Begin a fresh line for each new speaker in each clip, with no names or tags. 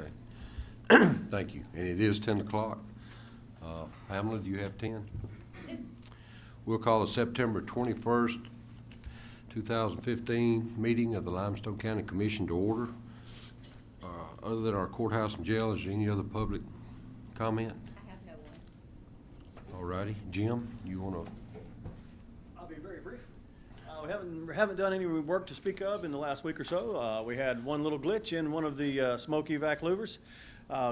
Okay. Thank you. And it is 10 o'clock. Pamela, do you have 10? We'll call the September 21st, 2015 meeting of the Limestone County Commission to order. Other than our courthouse and jail, is there any other public comment?
I have no one.
All righty. Jim, you want to?
I'll be very brief. We haven't done any work to speak of in the last week or so. We had one little glitch in one of the smoke evac louvers.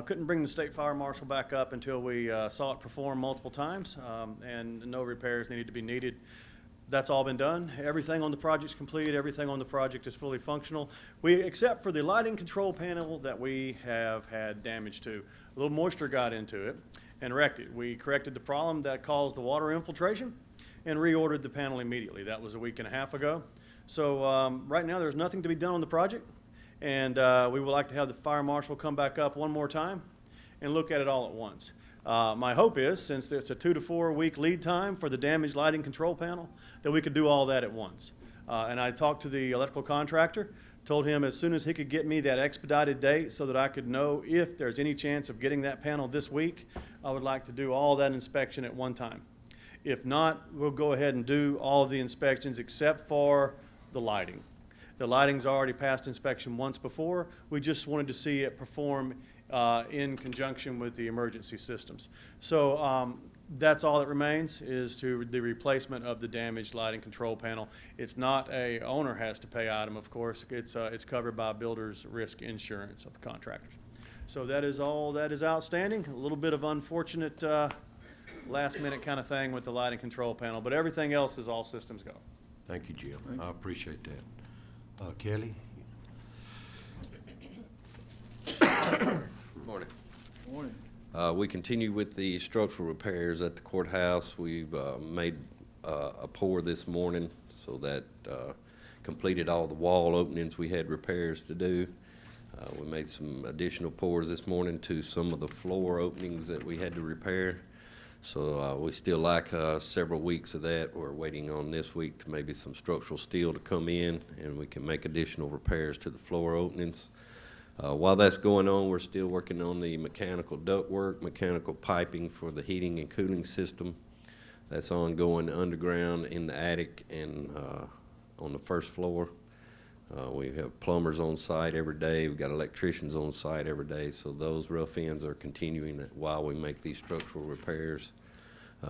Couldn't bring the state fire marshal back up until we saw it perform multiple times, and no repairs needed to be needed. That's all been done. Everything on the project's complete. Everything on the project is fully functional. Except for the lighting control panel that we have had damage to. A little moisture got into it and wrecked it. We corrected the problem that caused the water infiltration and reordered the panel immediately. That was a week and a half ago. So right now there's nothing to be done on the project, and we would like to have the fire marshal come back up one more time and look at it all at once. My hope is, since it's a 2 to 4 week lead time for the damaged lighting control panel, that we could do all that at once. And I talked to the electrical contractor, told him as soon as he could get me that expedited date so that I could know if there's any chance of getting that panel this week, I would like to do all that inspection at one time. If not, we'll go ahead and do all of the inspections except for the lighting. The lighting's already passed inspection once before. We just wanted to see it perform in conjunction with the emergency systems. So that's all that remains, is to the replacement of the damaged lighting control panel. It's not a owner has to pay item, of course. It's covered by builder's risk insurance of the contractors. So that is all that is outstanding. A little bit of unfortunate last minute kind of thing with the lighting control panel, but everything else is all systems go.
Thank you, Jim. I appreciate that. Kelly?
Morning. Morning. We continue with the structural repairs at the courthouse. We've made a pour this morning, so that completed all the wall openings we had repairs to do. We made some additional pours this morning to some of the floor openings that we had to repair. So we still lack several weeks of that. We're waiting on this week to maybe some structural steel to come in, and we can make additional repairs to the floor openings. While that's going on, we're still working on the mechanical ductwork, mechanical piping for the heating and cooling system. That's ongoing underground in the attic and on the first floor. We have plumbers on site every day. We've got electricians on site every day. So those rough ends are continuing while we make these structural repairs.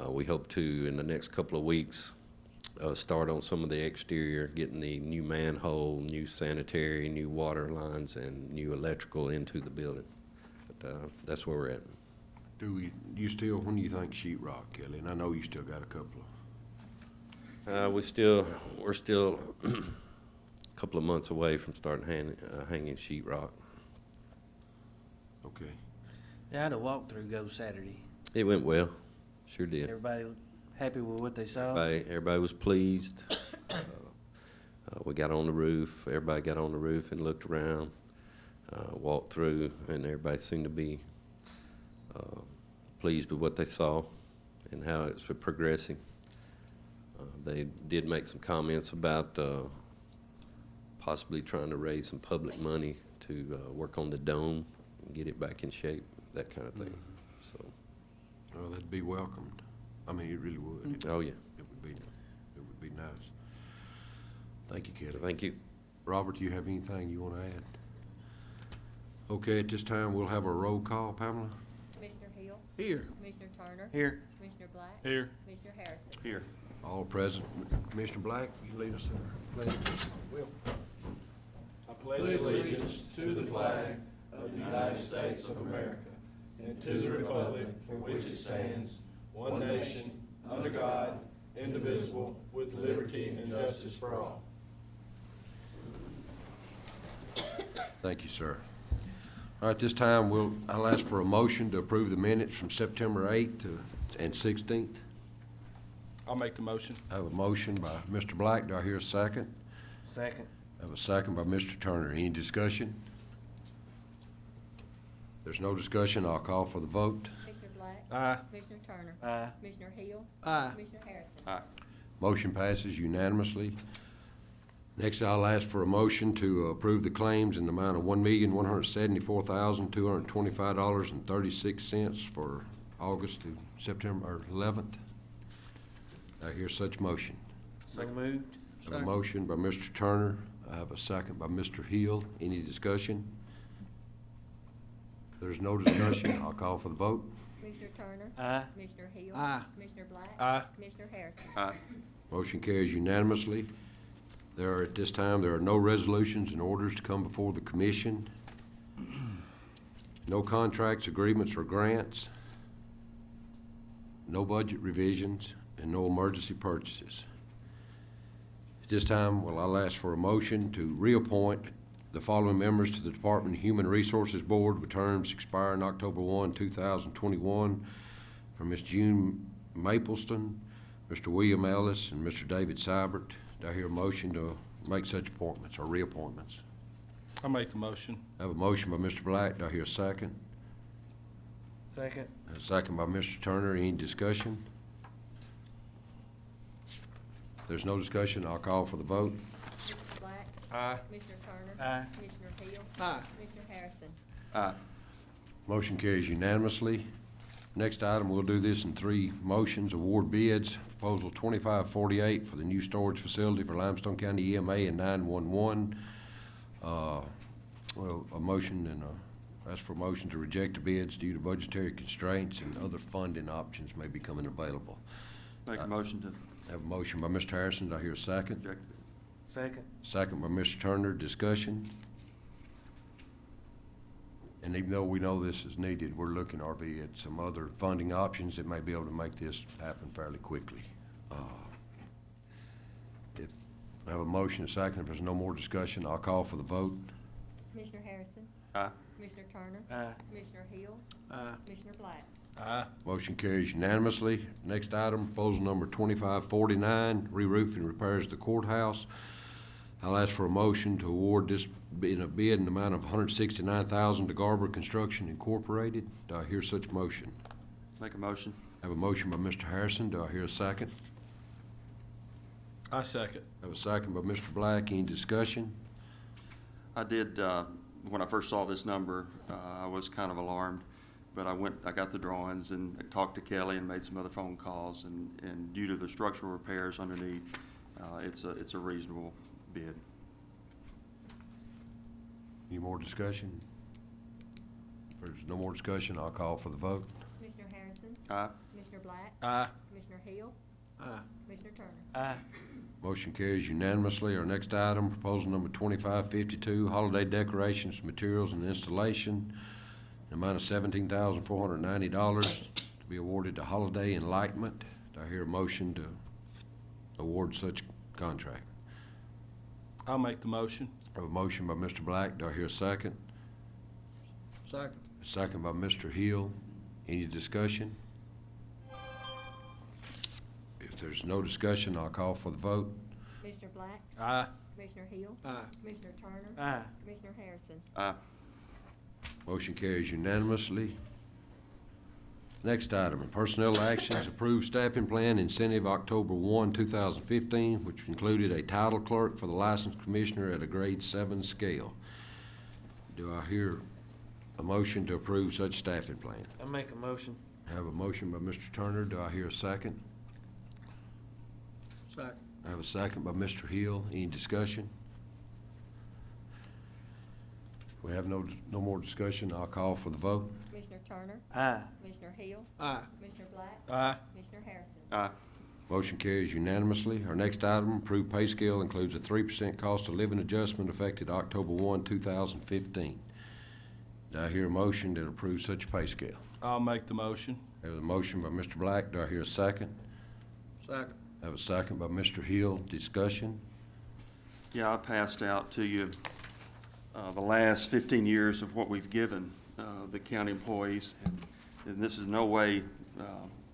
We hope to, in the next couple of weeks, start on some of the exterior, getting the new manhole, new sanitary, new water lines, and new electrical into the building. But that's where we're at.
You still, when do you think sheetrock, Kelly? And I know you still got a couple of.
We're still a couple of months away from starting hanging sheetrock.
Okay.
Yeah, I had a walkthrough go Saturday.
It went well. Sure did.
Everybody happy with what they saw?
Everybody was pleased. We got on the roof. Everybody got on the roof and looked around, walked through, and everybody seemed to be pleased with what they saw and how it's progressing. They did make some comments about possibly trying to raise some public money to work on the dome and get it back in shape, that kind of thing. So.
Well, that'd be welcomed. I mean, it really would.
Oh, yeah.
It would be nice. Thank you, Kelly.
Thank you.
Robert, do you have anything you want to add? Okay, at this time, we'll have a roll call. Pamela?
Commissioner Hill.
Here.
Commissioner Turner.
Here.
Commissioner Black.
Here.
Commissioner Harrison.
Here.
All present. Commissioner Black, you lead us there. Please. Will.
I pledge allegiance to the flag of the United States of America and to the republic for which it stands, one nation, under God, indivisible, with liberty and justice for all.
Thank you, sir. All right, this time I'll ask for a motion to approve the minutes from September 8th and 16th.
I'll make the motion.
I have a motion by Mr. Black. Do I hear a second?
Second.
I have a second by Mr. Turner. Any discussion? There's no discussion. I'll call for the vote.
Commissioner Black.
Aye.
Commissioner Turner.
Aye.
Commissioner Hill.
Aye.
Commissioner Harrison.
Aye.
Motion passes unanimously. Next, I'll ask for a motion to approve the claims in the amount of $1,174,225.36 for August to September 11th. I hear such motion.
So moved.
I have a motion by Mr. Turner. I have a second by Mr. Hill. Any discussion? If there's no discussion, I'll call for the vote.
Commissioner Turner.
Aye.
Commissioner Hill.
Aye.
Commissioner Black.
Aye.
Commissioner Harrison.
Motion carries unanimously. At this time, there are no resolutions and orders to come before the commission. No contracts, agreements, or grants. No budget revisions, and no emergency purchases. At this time, I'll ask for a motion to reappoint the following members to the Department of Human Resources Board with terms expiring October 1, 2021, for Ms. June Mapleston, Mr. William Ellis, and Mr. David Seibert. Do I hear a motion to make such appointments or reappointments?
I make the motion.
I have a motion by Mr. Black. Do I hear a second?
Second.
A second by Mr. Turner. Any discussion? If there's no discussion, I'll call for the vote.
Commissioner Black.
Aye.
Commissioner Turner.
Aye.
Commissioner Hill.
Aye.
Commissioner Harrison.
Motion carries unanimously. Next item, we'll do this in three motions. Award bids, proposal 2548 for the new storage facility for Limestone County EMA and 911. A motion and ask for a motion to reject the bids due to budgetary constraints and other funding options may be coming available.
Make a motion to
I have a motion by Mr. Harrison. Do I hear a second?
reject the bids.
Second.
Second by Mr. Turner. Discussion? And even though we know this is needed, we're looking, RV, at some other funding options that may be able to make this happen fairly quickly. If I have a motion and a second, if there's no more discussion, I'll call for the vote.
Commissioner Harrison.
Aye.
Commissioner Turner.
Aye.
Commissioner Hill.
Aye.
Commissioner Black.
Aye.
Motion carries unanimously. Next item, proposal number 2549, re-roofing repairs to the courthouse. I'll ask for a motion to award this in a bid in the amount of $169,000 to Garber Construction Incorporated. Do I hear such motion?
Make a motion.
I have a motion by Mr. Harrison. Do I hear a second?
I second.
I have a second by Mr. Black. Any discussion?
I did, when I first saw this number, I was kind of alarmed, but I got the drawings and I talked to Kelly and made some other phone calls, and due to the structural repairs underneath, it's a reasonable bid.
Any more discussion? If there's no more discussion, I'll call for the vote.
Commissioner Harrison.
Aye.
Commissioner Black.
Aye.
Commissioner Hill.
Aye.
Commissioner Turner.
Aye.
Motion carries unanimously. Our next item, proposal number 2552, holiday decorations, materials, and installation, the amount of $17,490 to be awarded to Holiday Enlightenment. Do I hear a motion to award such contract?
I'll make the motion.
I have a motion by Mr. Black. Do I hear a second?
Second.
A second by Mr. Hill. Any discussion? If there's no discussion, I'll call for the vote.
Commissioner Black.
Aye.
Commissioner Hill.
Aye.
Commissioner Turner.
Aye.
Commissioner Harrison.
Aye.
Motion carries unanimously. Next item, personnel actions, approved staffing plan incentive October 1, 2015, which included a title clerk for the licensed commissioner at a grade 7 scale. Do I hear a motion to approve such staffing plan?
I make a motion.
I have a motion by Mr. Turner. Do I hear a second?
Second.
I have a second by Mr. Hill. Any discussion? If we have no more discussion, I'll call for the vote.
Commissioner Turner.
Aye.
Commissioner Hill.
Aye.
Commissioner Black.
Aye.
Commissioner Harrison.
Aye.
Motion carries unanimously. Our next item, approved pay scale, includes a 3% cost of living adjustment effective October 1, 2015. Do I hear a motion that approves such pay scale?
I'll make the motion.
I have a motion by Mr. Black. Do I hear a second?
Second.
I have a second by Mr. Hill. Discussion?
Yeah, I passed out to you the last 15 years of what we've given the county employees, and this is no way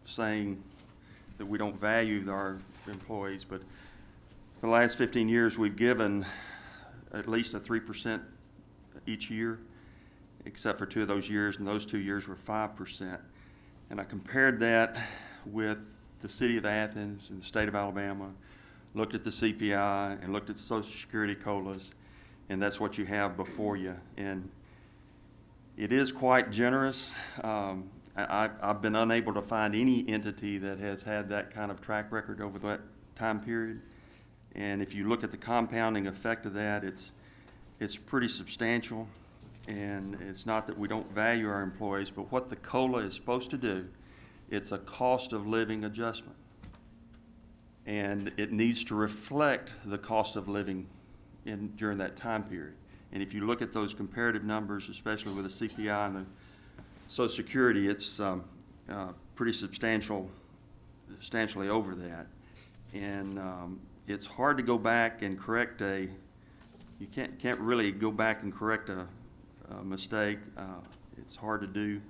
saying that we don't value our employees, but the last 15 years we've given at least a 3% each year, except for 2 of those years, and those 2 years were 5%. And I compared that with the city of Athens and the state of Alabama, looked at the CPI, and looked at the Social Security COLAs, and that's what you have before you. And it is quite generous. I've been unable to find any entity that has had that kind of track record over that time period. And if you look at the compounding effect of that, it's pretty substantial. And it's not that we don't value our employees, but what the COLA is supposed to do, it's a cost of living adjustment. And it needs to reflect the cost of living during that time period. And if you look at those comparative numbers, especially with the CPI and the Social Security, it's pretty substantially over that. And it's hard to go back and correct you can't really go back and correct a mistake. It's hard to do.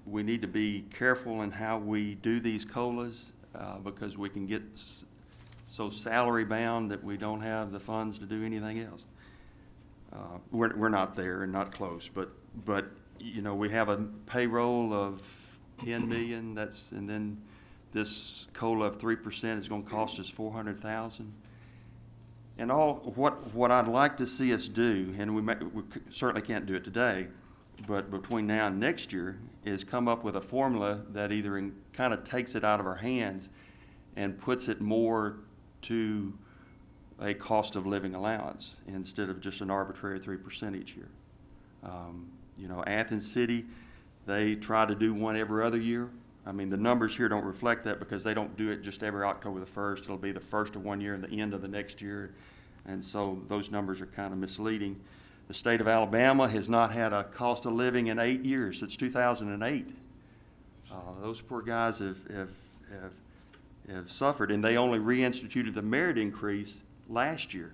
We need to be careful in how we do these COLAs because we can get so salary bound that we don't have the funds to do anything else. We're not there and not close, but you know, we have a payroll of 10 million. And then this COLA of 3% is going to cost us 400,000. And what I'd like to see us do, and we certainly can't do it today, but between now and next year, is come up with a formula that either kind of takes it out of our hands and puts it more to a cost of living allowance instead of just an arbitrary 3% each year. You know, Athens City, they try to do one every other year. I mean, the numbers here don't reflect that because they don't do it just every October the 1st. It'll be the first of one year and the end of the next year. And so those numbers are kind of misleading. The state of Alabama has not had a cost of living in 8 years, since 2008. Those poor guys have suffered, and they only reinstituted the merit increase last year.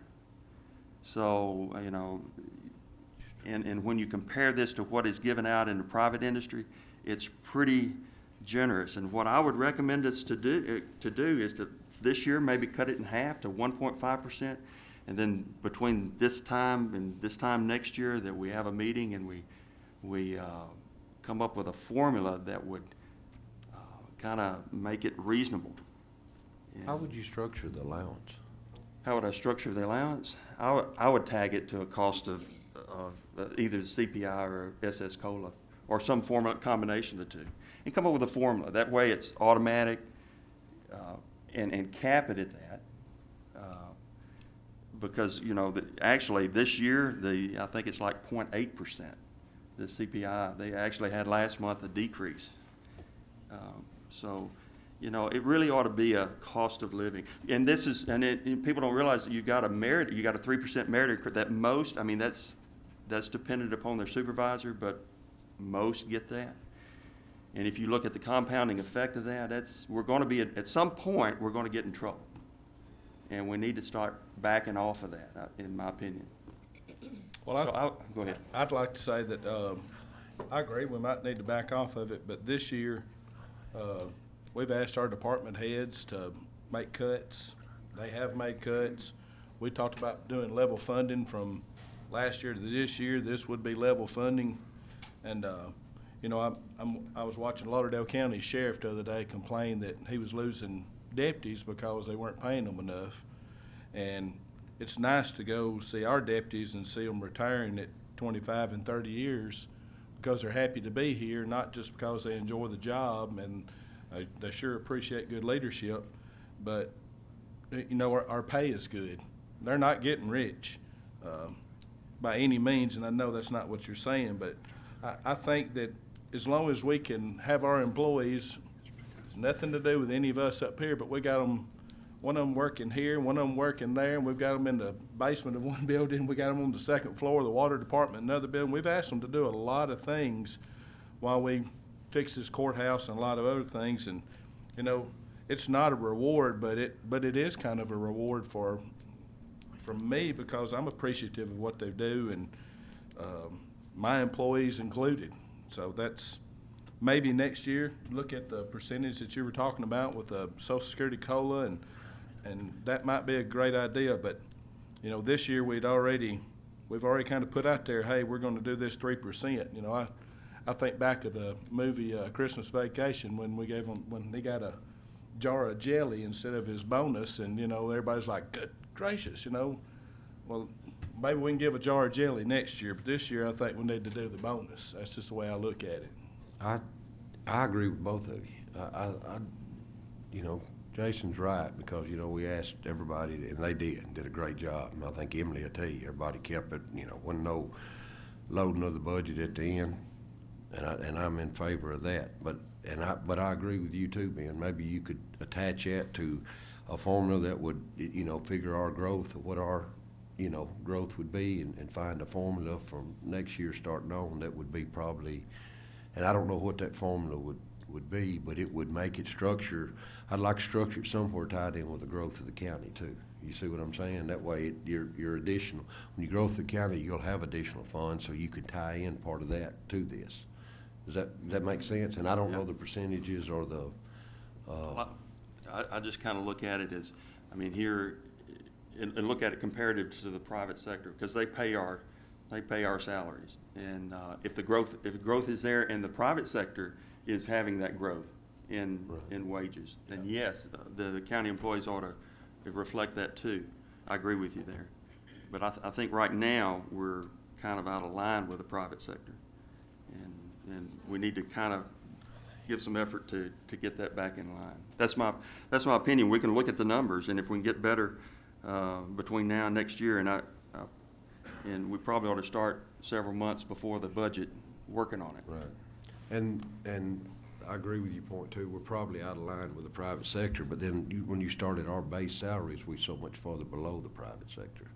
So, you know, and when you compare this to what is given out in the private industry, it's pretty generous. And what I would recommend us to do is to this year maybe cut it in half to 1.5%, and then between this time and this time next year that we have a meeting and we come up with a formula that would kind of make it reasonable.
How would you structure the allowance?
How would I structure the allowance? I would tag it to a cost of either the CPI or SS COLA or some form of combination of the two, and come up with a formula. That way it's automatic, and cap it at that. Because, you know, actually this year, I think it's like 0.8%, the CPI. They actually had last month a decrease. So, you know, it really ought to be a cost of living. And this is, and people don't realize that you got a 3% merit increase. That most, I mean, that's dependent upon their supervisor, but most get that. And if you look at the compounding effect of that, we're going to be, at some point, we're going to get in trouble. And we need to start backing off of that, in my opinion.
Well,
Go ahead.
I'd like to say that I agree, we might need to back off of it, but this year, we've asked our department heads to make cuts. They have made cuts. We talked about doing level funding from last year to this year. This would be level funding. And, you know, I was watching Lauderdale County Sheriff the other day complain that he was losing deputies because they weren't paying them enough. And it's nice to go see our deputies and see them retiring at 25 and 30 years because they're happy to be here, not just because they enjoy the job and they sure appreciate good leadership, but, you know, our pay is good. They're not getting rich by any means, and I know that's not what you're saying, but I think that as long as we can have our employees, it's nothing to do with any of us up here, but we got them, one of them working here, one of them working there, and we've got them in the basement of one building, we got them on the second floor of the water department in another building. We've asked them to do a lot of things while we fix this courthouse and a lot of other things, and, you know, it's not a reward, but it is kind of a reward for me because I'm appreciative of what they do, and my employees included. So that's maybe next year, look at the percentage that you were talking about with the Social Security COLA, and that might be a great idea. But, you know, this year we've already kind of put out there, hey, we're going to do this 3%. You know, I think back to the movie Christmas Vacation when he got jar of jelly instead of his bonus, and, you know, everybody's like, good gracious, you know. Well, maybe we can give a jar of jelly next year, but this year I think we need to do the bonus. That's just the way I look at it.
I agree with both of you. You know, Jason's right, because, you know, we asked everybody, and they did a great job. And I think Emily will tell you, everybody kept it, you know, wasn't no loading of the budget at the end. And I'm in favor of that. But I agree with you too, Ben. Maybe you could attach that to a formula that would, you know, figure our growth, what our, you know, growth would be, and find a formula from next year starting on that would be probably, and I don't know what that formula would be, but it would make it structure. I'd like to structure it somewhere tied in with the growth of the county too. You see what I'm saying? That way, you're additional. When you grow the county, you'll have additional funds, so you could tie in part of that to this. Does that make sense? And I don't know the percentages or the,
I just kind of look at it as, I mean, here, and look at it comparative to the private sector, because they pay our salaries. And if the growth is there and the private sector is having that growth in wages, then yes, the county employees ought to reflect that too. I agree with you there. But I think right now, we're kind of out of line with the private sector. And we need to kind of give some effort to get that back in line. That's my opinion. We can look at the numbers, and if we can get better between now and next year, and we probably ought to start several months before the budget working on it.
right. And I agree with your point too. We're probably out of line with the private sector, but then when you start at our base salaries, we're so much farther below the private sector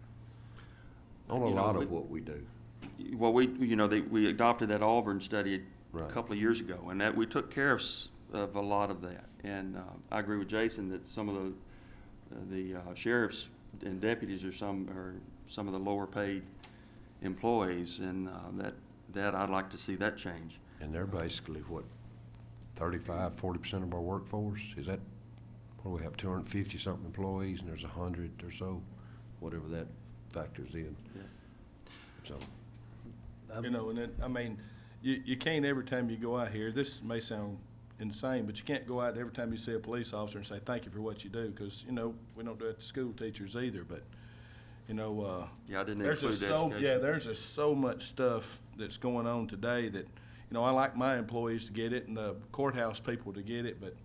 on a
You know,
lot of what we do.
Well, we adopted that Auburn study a
Right.
couple of years ago, and that we took care of a lot of that. And I agree with Jason that some of the sheriffs and deputies are some of the lower paid employees, and that I'd like to see that change.
And they're basically, what, 35–40% of our workforce? Is that, what do we have, 250-something employees, and there's 100 or so, whatever that factors in.
Yeah.
So,
You know, and then, I mean, you can't every time you go out here, this may sound insane, but you can't go out every time you see a police officer and say, thank you for what you do, because, you know, we don't do it to school teachers either, but, you know,
Yeah, I didn't
there's
include
just
education.
there's just so much stuff that's going on today that, you know, I like my employees to get it and the courthouse people to get it, but,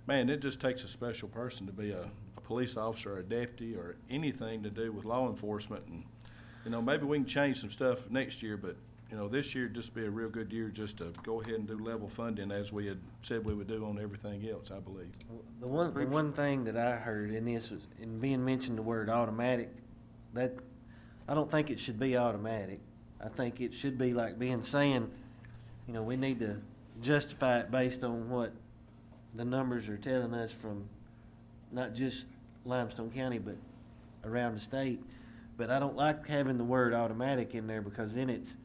man, it just takes a special person to be a police officer or a deputy or anything to do with law enforcement. And, you know, maybe we can change some stuff next year, but, you know, this year just be a real good year just to go ahead and do level funding as we had said we would do on everything else, I believe.
The one thing that I heard in this was, in being mentioned the word automatic, that, I don't think it should be automatic. I think it should be like being saying, you know, we need to justify it based on what the numbers are telling us from not just Limestone County, but around the state. But I don't like having the word automatic in there, because then it's,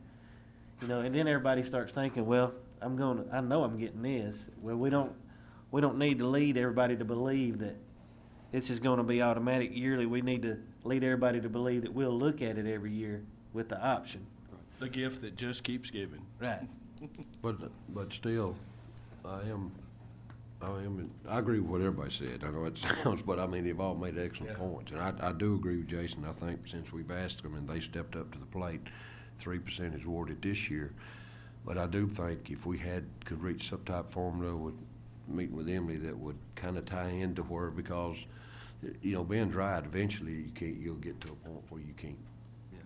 you know, and then everybody starts thinking, well, I know I'm getting this. Well, we don't need to lead everybody to believe that this is gonna be automatic yearly. We need to lead everybody to believe that we'll look at it every year with the option.
The gift that just keeps giving.
Right.
but still, I agree with what everybody said. I know it sounds, but I mean, they've all made excellent points. And I do agree with Jason. I think since we've asked them and they stepped up to the plate, 3% is awarded this year. But I do think if we could reach some type of formula with meeting with Emily that would kind of tie into where, because, you know, Ben's right, eventually you'll get to a point where you can't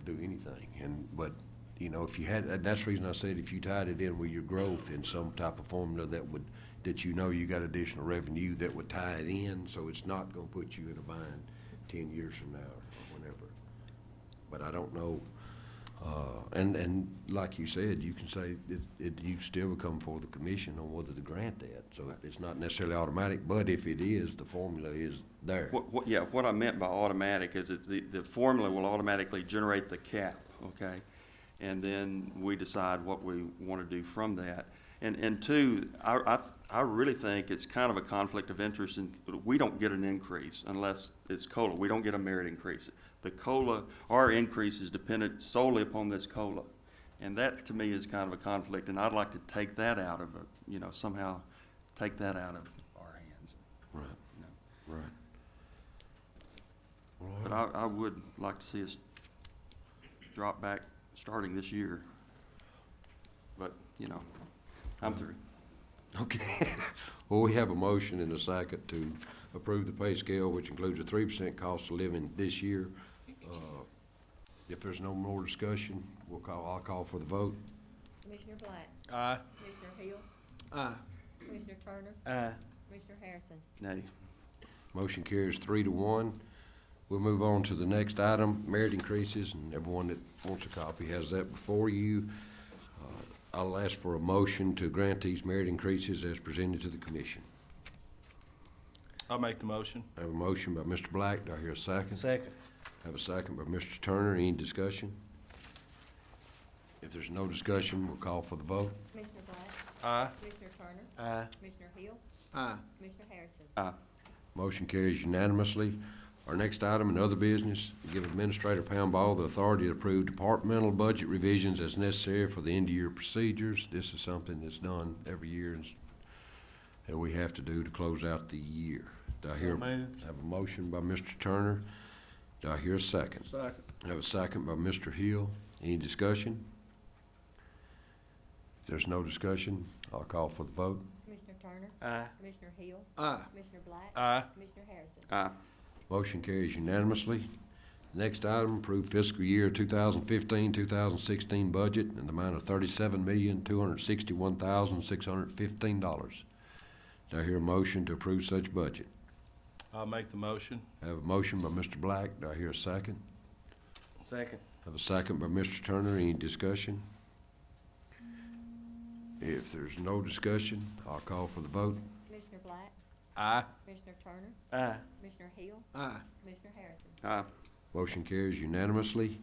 do anything. But, you know, if you had, and that's the reason I said if you tied it in with your growth in some type of formula that you know you got additional revenue that would tie it in, so it's not gonna put you in a bind 10 years from now or whenever. But I don't know, and like you said, you can say you still come for the commission on whether to grant that, so it's not necessarily automatic, but if it is, the formula is there.
What I meant by automatic is that the formula will automatically generate the cap, okay? And then we decide what we want to do from that. And two, I really think it's kind of a conflict of interest, and we don't get an increase unless it's COLA. We don't get a merit increase. The COLA, our increase is dependent solely upon this COLA. And that, to me, is kind of a conflict, and I'd like to take that out of it, you know, somehow take that out of our hands.
Right. Right.
But I would like to see us drop back starting this year. But, you know, I'm through.
Okay. Well, we have a motion and a second to approve the pay scale, which includes a 3% cost of living this year. If there's no more discussion, I'll call for the vote.
Commissioner Black.
Aye.
Commissioner Hill.
Aye.
Commissioner Turner.
Aye.
Commissioner Harrison.
Nay.
Motion carries 3-1. We'll move on to the next item, merit increases, and everyone that wants a copy has that before you. I'll ask for a motion to grant these merit increases as presented to the commission.
I'll make the motion.
I have a motion by Mr. Black. Do I hear a second?
Second.
I have a second by Mr. Turner. Any discussion? If there's no discussion, we'll call for the vote.
Commissioner Black.
Aye.
Commissioner Turner.
Aye.
Commissioner Hill.
Aye.
Commissioner Harrison.
Aye.
Motion carries unanimously. Our next item in other business, give Administrator Poundball the authority to approve departmental budget revisions as necessary for the end-of-year procedures. This is something that's done every year and we have to do to close out the year. Do I hear?
So moved.
I have a motion by Mr. Turner. Do I hear a second?
Second.
I have a second by Mr. Hill. Any discussion? If there's no discussion, I'll call for the vote.
Commissioner Turner.
Aye.
Commissioner Hill.
Aye.
Commissioner Black.
Aye.
Commissioner Harrison.
Aye.
Motion carries unanimously. Next item, approve fiscal year 2015-2016 budget in the amount of $37,261,615. Do I hear a motion to approve such budget?
I'll make the motion.
I have a motion by Mr. Black. Do I hear a second?
Second.
I have a second by Mr. Turner. Any discussion? If there's no discussion, I'll call for the vote.
Commissioner Black.
Aye.
Commissioner Turner.
Aye.
Commissioner Hill.
Aye.
Commissioner Harrison.
Aye.
Motion carries unanimously.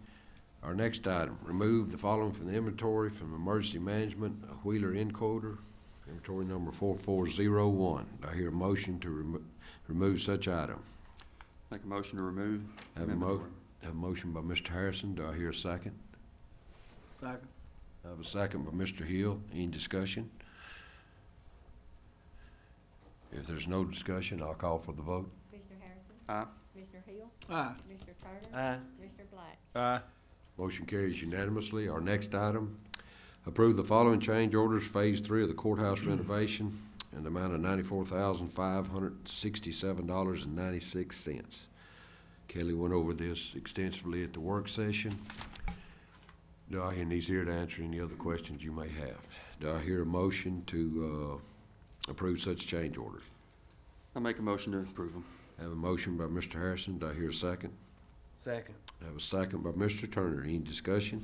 Our next item, remove the following from the inventory from emergency management, a Wheeler encoder, inventory number 4401. Do I hear a motion to remove such item?
Make a motion to remove.
Have a motion by Mr. Harrison. Do I hear a second?
Second.
I have a second by Mr. Hill. Any discussion? If there's no discussion, I'll call for the vote.
Commissioner Harrison.
Aye.
Commissioner Hill.
Aye.
Commissioner Turner.
Aye.
Commissioner Black.
Aye.
Motion carries unanimously. Our next item, approve the following change orders, Phase 3 of the courthouse renovation in the amount of $94,567.96. Kelly went over this extensively at the work session. And he's here to answer any other questions you may have. Do I hear a motion to approve such change orders?
I'll make a motion to approve them.
I have a motion by Mr. Harrison. Do I hear a second?
Second.
I have a second by Mr. Turner. Any discussion?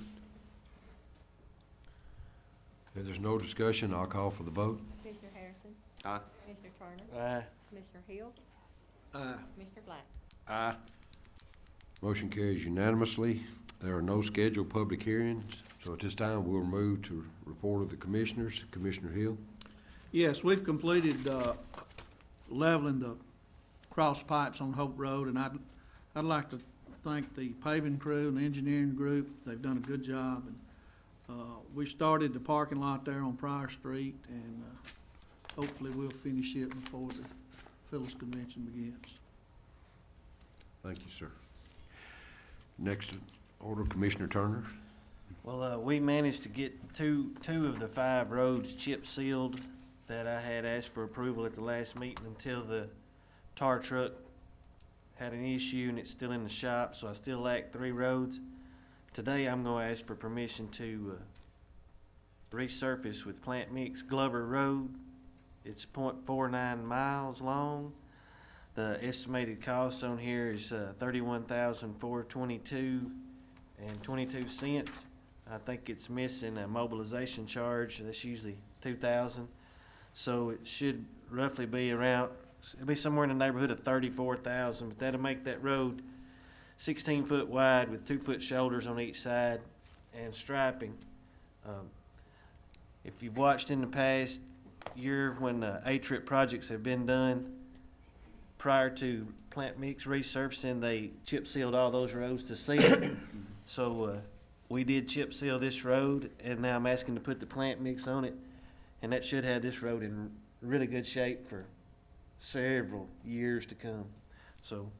If there's no discussion, I'll call for the vote.
Commissioner Harrison.
Aye.
Commissioner Turner.
Aye.
Commissioner Hill.
Aye.
Commissioner Black.
Aye.
Motion carries unanimously. There are no scheduled public hearings, so at this time, we'll move to report of the commissioners. Commissioner Hill?
Yes, we've completed leveling the cross pipes on Hope Road, and I'd like to thank the paving crew and the engineering group. They've done a good job. And we started the parking lot there on Pryor Street, and hopefully we'll finish it before the Phyllis Convention begins.
Thank you, sir. Next order, Commissioner Turner.
Well, we managed to get two of the 5 roads chip sealed that I had asked for approval at the last meeting until the tar truck had an issue and it's still in the shop, so I still lack 3 roads. Today, I'm gonna ask for permission to resurface with plant mix Glover Road. It's 0.49 miles long. The estimated cost on here is $31,422.22. I think it's missing a mobilization charge. That's usually $2,000. So it should roughly be around, it'll be somewhere in the neighborhood of $34,000, but that'll make that road 16 foot wide with 2 foot shoulders on each side and striping. If you've watched in the past year when A-trip projects have been done, prior to plant mix resurfacing, they chip sealed all those roads to seal. So we did chip seal this road, and now I'm asking to put the plant mix on it, and that should have this road in really good shape for several years to come. So,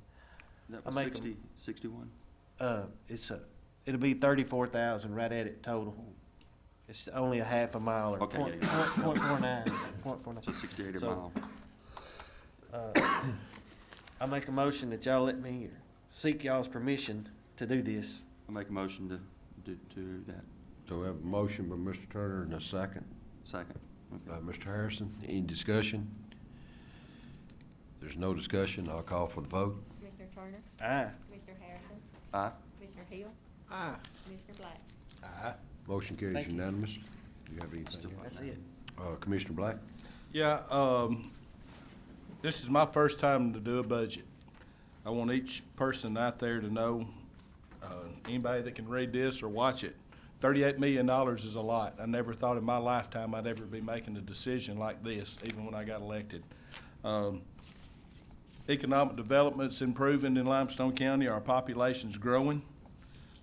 That
I
was
make
60, 61?
it'll be 34,000 right at it total. It's only a half a mile or
Okay,
point,
yeah, yeah.
point 0.49.
So 68 a
So-
mile.
I make a motion that y'all let me seek y'all's permission to do this.
I make a motion to do that.
So we have a motion by Mr. Turner and a second
Second.
by Mr. Harrison. Any discussion? There's no discussion. I'll call for the vote.
Commissioner Turner,
Aye.
Commissioner Harrison,
Aye.
Commissioner Hill,
Aye.
Commissioner Black.
Motion carries
Thank you.
unanimous. Do you have anything else?
That's it.
Commissioner Black?
Yeah, this is my first time to do a budget. I want each person out there to know, anybody that can read this or watch it, $38 million is a lot. I never thought in my lifetime I'd ever be making a decision like this, even when I got elected. Economic development's improving in Limestone County. Our population's growing.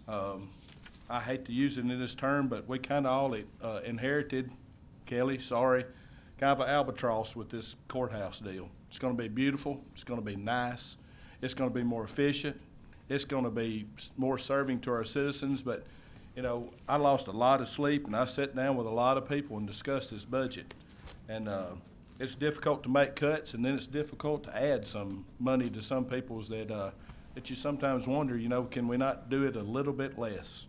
I hate to use it in this term, but we kind of all inherited, Kelly, sorry, kind of an albatross with this courthouse deal. It's going to be beautiful. It's going to be nice. It's going to be more efficient. It's going to be more serving to our citizens. But, you know, I lost a lot of sleep, and I sat down with a lot of people and discussed this budget. And it's difficult to make cuts, and then it's difficult to add some money to some people's that you sometimes wonder, you know, can we not do it a little bit less?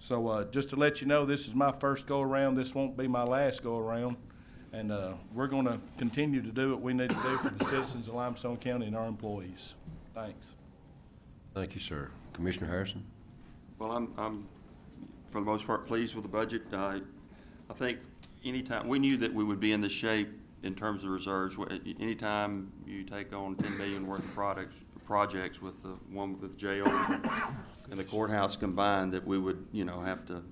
So just to let you know, this is my first go-around. This won't be my last go-around. And we're going to continue to do what we need to do for the citizens of Limestone County and our employees. Thanks.
Thank you, sir. Commissioner Harrison?
Well, I'm for the most part pleased with the budget. I think anytime, we knew that we would be in this shape in terms of reserves. Anytime you take on 10 million worth of projects with the one with the jail and the courthouse combined, that we would, you know, have to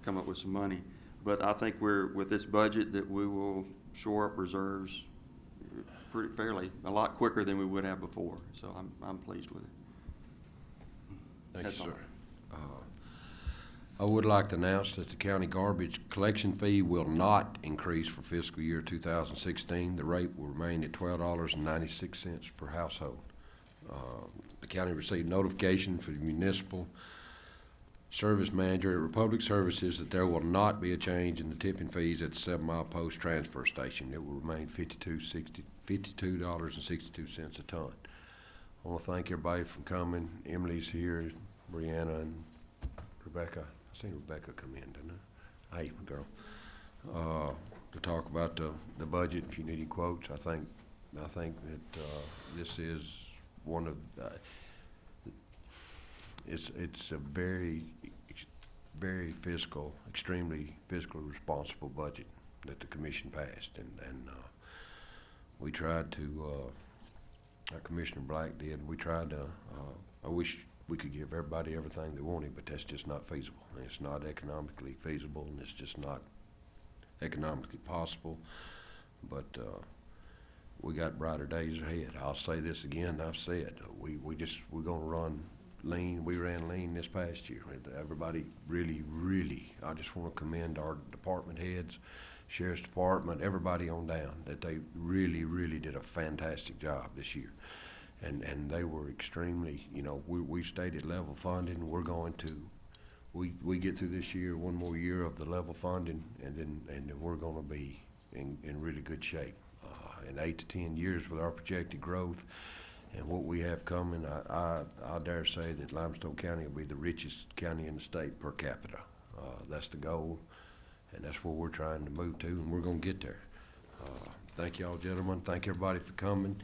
come up with some money. But I think with this budget, that we will shore up reserves pretty fairly, a lot quicker than we would have before. So I'm pleased with it.
Thank
That's
you,
all.
sir. I would like to announce that the county garbage collection fee will not increase for fiscal year 2016. The rate will remain at $12.96 per household. The county received notification from the municipal service manager at Republic Services that there will not be a change in the tipping fees at the 7 Mile Post Transfer Station. It will remain $52.62 a ton. I want to thank everybody for coming. Emily's here, Brianna and Rebecca. I seen Rebecca come in, didn't I? Hey, girl. To talk about the budget. If you need any quotes, I think that this is one of it's a very fiscal, extremely fiscally responsible budget that the commission passed, and we tried to. Our Commissioner Black did. We tried to. I wish we could give everybody everything they wanted, but that's just not feasible. And it's not economically feasible, and it's just not economically possible. But we got brighter days ahead. I'll say this again. I've said we're gonna run lean. We ran lean this past year. Everybody really. I just want to commend our department heads, Sheriff's Department, everybody on down, that they really did a fantastic job this year. And they were extremely, you know, we stayed at level funding. We're going to, we get through this year, one more year of the level funding, and then we're going to be in really good shape. In 8 to 10 years with our projected growth and what we have coming, I dare say that Limestone County will be the richest county in the state per capita. That's the goal, and that's where we're trying to move to, and we're going to get there. Thank y'all, gentlemen. Thank everybody for coming.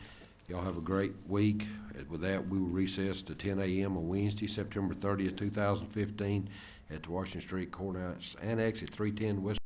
Y'all have a great week. With that, we will recess to 10 a.m. on Wednesday, September 30th, 2015, at the Washington Street Courthouse Annex at 310 West